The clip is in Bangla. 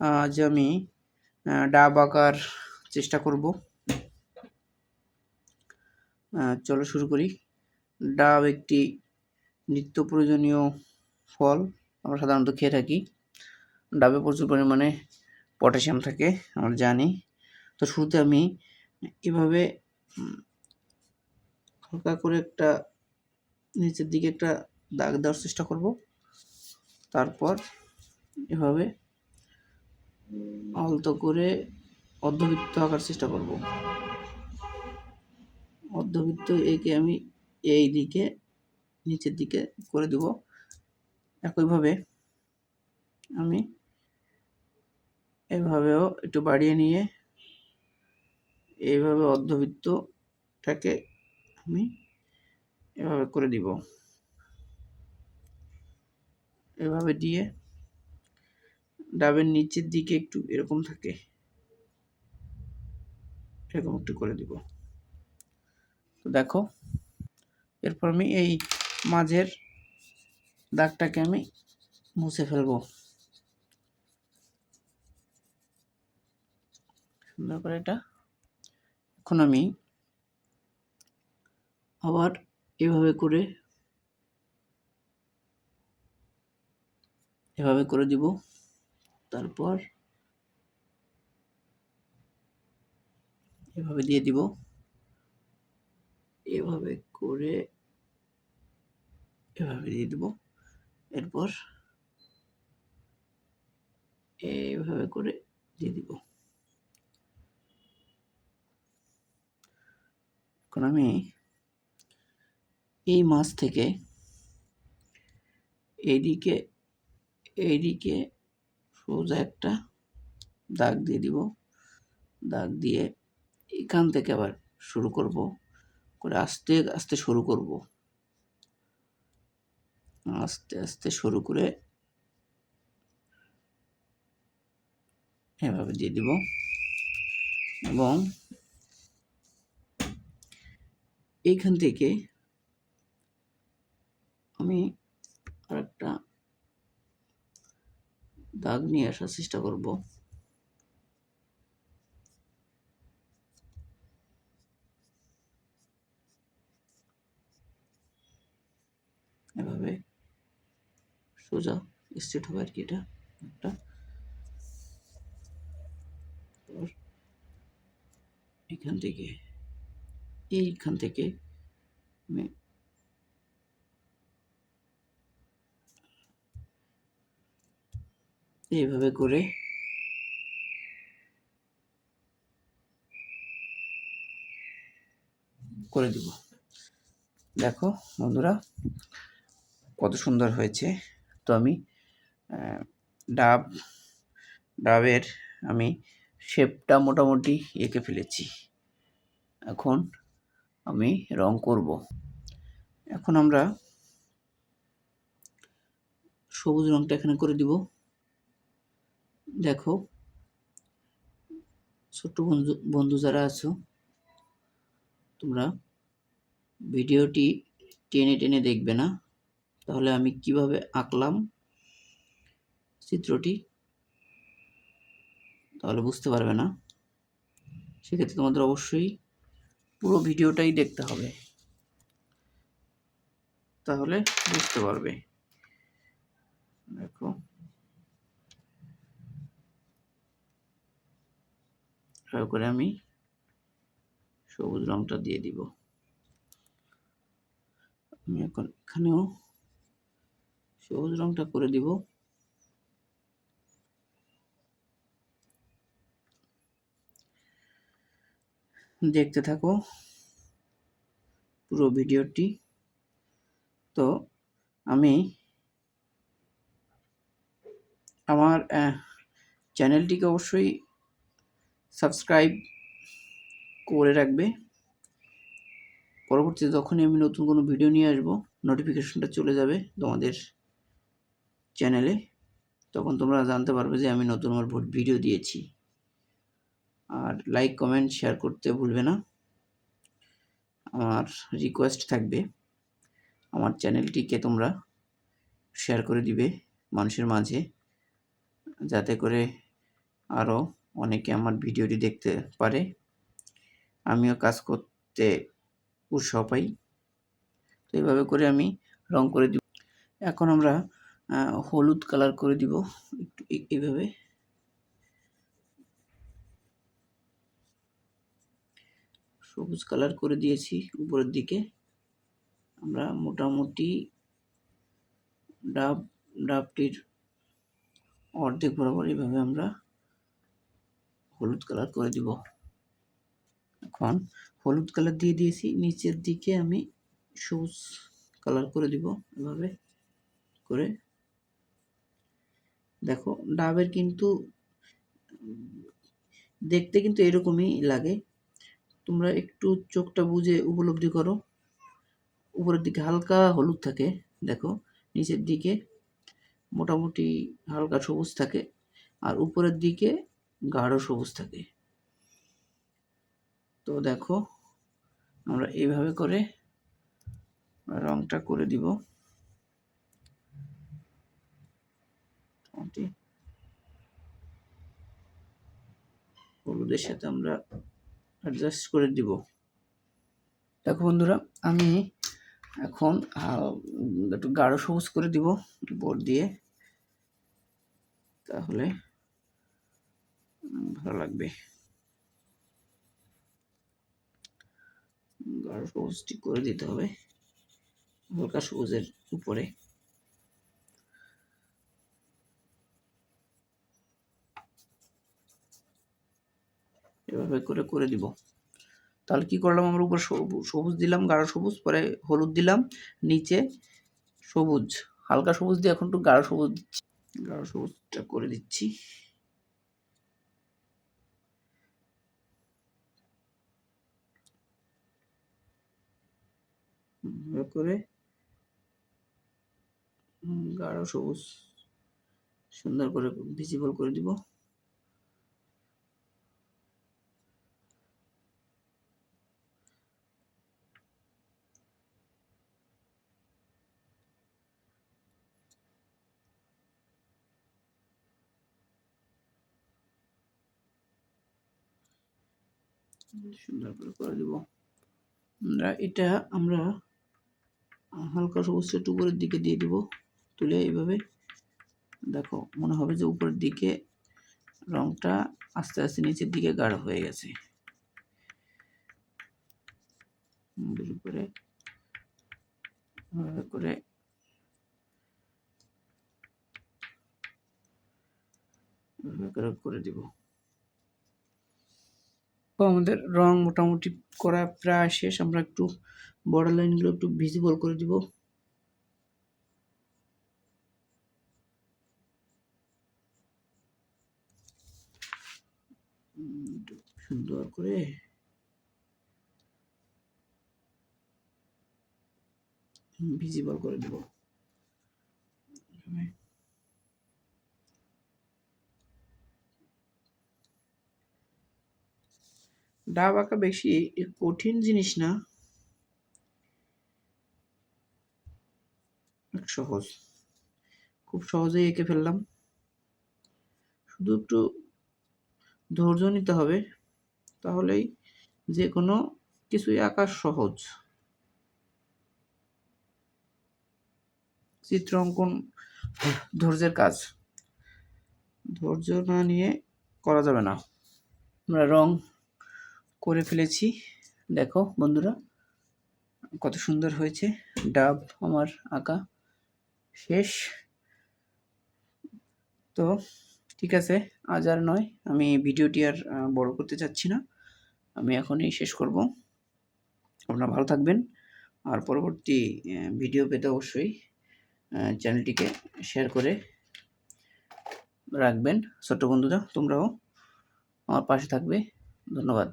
আজ আমি ডাব আঁকার চেষ্টা করব। চলো শুরু করি। ডাব একটি নিত্য প্রয়োজনীয় ফল, আমরা সাধারণত খেয়ে থাকি। ডাবে প্রচুর পরিমাণে পটাশিয়াম থাকে, আমরা জানি। তো শুরুতে আমি এভাবে হালকা করে একটা নিচের দিকে একটা দাগ দেওয়ার চেষ্টা করব। তারপর এভাবে আলতো করে অর্ধবৃত্ত আঁকার চেষ্টা করব। অর্ধবৃত্ত এঁকে আমি এই দিকে নিচের দিকে করে দেব। একইভাবে আমি এভাবেও একটু বাড়িয়ে নিয়ে এইভাবে অর্ধবৃত্তটাকে আমি এভাবে করে দিব। এভাবে দিয়ে ডাবের নিচের দিকে একটু এরকম থাকে, এরকম একটু করে দিব। তো দেখো, এরপর আমি এই মাঝের দাগটাকে আমি মুছে ফেলবো সুন্দর করে। এটা এখন আমি আবার এভাবে করে দিব। তারপর এভাবে দিয়ে দিব, এভাবে করে এভাবে দিয়ে দিব। এরপর এইভাবে করে দিয়ে দিব। এখন আমি এই মাছ থেকে এইদিকে সোজা একটা দাগ দিয়ে দিব। দাগ দিয়ে এখান থেকে আবার শুরু করব, করে আস্তে আস্তে শুরু করব। আস্তে আস্তে শুরু করে এভাবে দিয়ে দিব এবং এইখান থেকে আমি আরেকটা দাগ নিয়ে আসার চেষ্টা করব। এভাবে সোজা স্ট্রেট হবে আর কি। এটা একটা এইখান থেকে আমি এইভাবে করে দিব। দেখো বন্ধুরা, কত সুন্দর হয়েছে। তো আমি ডাবের আমি শেপটা মোটামুটি এঁকে ফেলেছি। এখন আমি রং করব। এখন আমরা সবুজ রংটা এখানে করে দিব। দেখো, ছোট্ট বন্ধু যারা আছো, তোমরা ভিডিওটি টেনে টেনে দেখবে না, তাহলে আমি কিভাবে আঁকলাম চিত্রটি তাহলে বুঝতে পারবে না। সেক্ষেত্রে তোমাদের অবশ্যই পুরো ভিডিওটাই দেখতে হবে, তাহলে বুঝতে পারবে। দেখো, এভাবে করে আমি সবুজ রংটা দিয়ে দিব। আমি এখন এখানেও সবুজ রংটা করে দিব। দেখতে থাকো পুরো ভিডিওটি। তো আমি আমার চ্যানেলটিকে অবশ্যই সাবস্ক্রাইব করে রাখবে। পরবর্তীতে যখনই আমি নতুন কোনো ভিডিও নিয়ে আসবো, নোটিফিকেশনটা চলে যাবে তোমাদের চ্যানেলে। তখন তোমরা জানতে পারবে যে আমি নতুন আমার ভিডিও দিয়েছি। আর লাইক, কমেন্ট, শেয়ার করতে ভুলবে না। আমার রিকোয়েস্ট থাকবে, আমার চ্যানেলটিকে তোমরা শেয়ার করে দিবে মানুষের মাঝে, যাতে করে আরও অনেকে আমার ভিডিওটি দেখতে পারে, আমিও কাজ করতে উৎসাহ পাই। তো এইভাবে করে আমি রং করে দিব। এখন আমরা হলুদ কালার করে দিব একটু এইভাবে। সবুজ কালার করে দিয়েছি উপরের দিকে। আমরা মোটামুটি ডাবটির অর্ধেক বরাবর এইভাবে আমরা হলুদ কালার করে দিব। এখন হলুদ কালার দিয়ে দিয়েছি, নিচের দিকে আমি সবুজ কালার করে দিব এভাবে করে। দেখো ডাবের কিন্তু দেখতে কিন্তু এরকমই লাগে, তোমরা একটু চোখটা বুঝে উপলব্ধি করো। উপরের দিকে হালকা হলুদ থাকে, দেখো নিচের দিকে মোটামুটি হালকা সবুজ থাকে, আর উপরের দিকে গাঢ় সবুজ থাকে। তো দেখো আমরা এইভাবে করে রংটা করে দিব। হলুদের সাথে আমরা অ্যাডজাস্ট করে দিব। দেখো বন্ধুরা, আমি এখন একটু গাঢ় সবুজ করে দিব বোর্ড দিয়ে, তাহলে ভালো লাগবে। গাঢ় সবুজটি করে দিতে হবে হালকা সবুজের উপরে। এভাবে করে করে দিব। তাহলে কি করলাম, আমরা উপর সবুজ দিলাম, গাঢ় সবুজ, পরে হলুদ দিলাম, নিচে সবুজ, হালকা সবুজ দিয়ে এখন একটু গাঢ় সবুজ দিচ্ছি। গাঢ় সবুজটা করে দিচ্ছি। করে গাঢ় সবুজ সুন্দর করে ভিজিবল করে দিব। সুন্দর করে করে দিব। এটা আমরা হালকা সবুজটা একটু উপরের দিকে দিয়ে দিব, তুলে এইভাবে। দেখো মনে হবে যে উপরের দিকে রংটা আস্তে আস্তে নিচের দিকে গাঢ় হয়ে গেছে। উপরে করে করে দিব। তো আমাদের রং মোটামুটি করা প্রায় শেষ। আমরা একটু বর্ডার লাইনগুলো একটু ভিজিবল করে দিব। সুন্দর করে ভিজিবল করে দেব। ডাব আঁকা বেশি কঠিন জিনিস না, সহজ, খুব সহজেই এঁকে ফেললাম। শুধু একটু ধৈর্য নিতে হবে, তাহলেই যে কোনো কিছুই আঁকা সহজ। চিত্র অঙ্কন ধৈর্যের কাজ, ধৈর্য না নিয়ে করা যাবে না। আমরা রং করে ফেলেছি, দেখো বন্ধুরা কত সুন্দর হয়েছে। ডাব আমার আঁকা শেষ। তো ঠিক আছে, আজ আর নয়, আমি ভিডিওটি আর বড় করতে চাচ্ছি না, আমি এখনই শেষ করব। আপনারা ভালো থাকবেন, আর পরবর্তী ভিডিও পেতে অবশ্যই চ্যানেলটিকে শেয়ার করে রাখবেন। ছোট্ট বন্ধুরা, তোমরাও আমার পাশে থাকবে। ধন্যবাদ।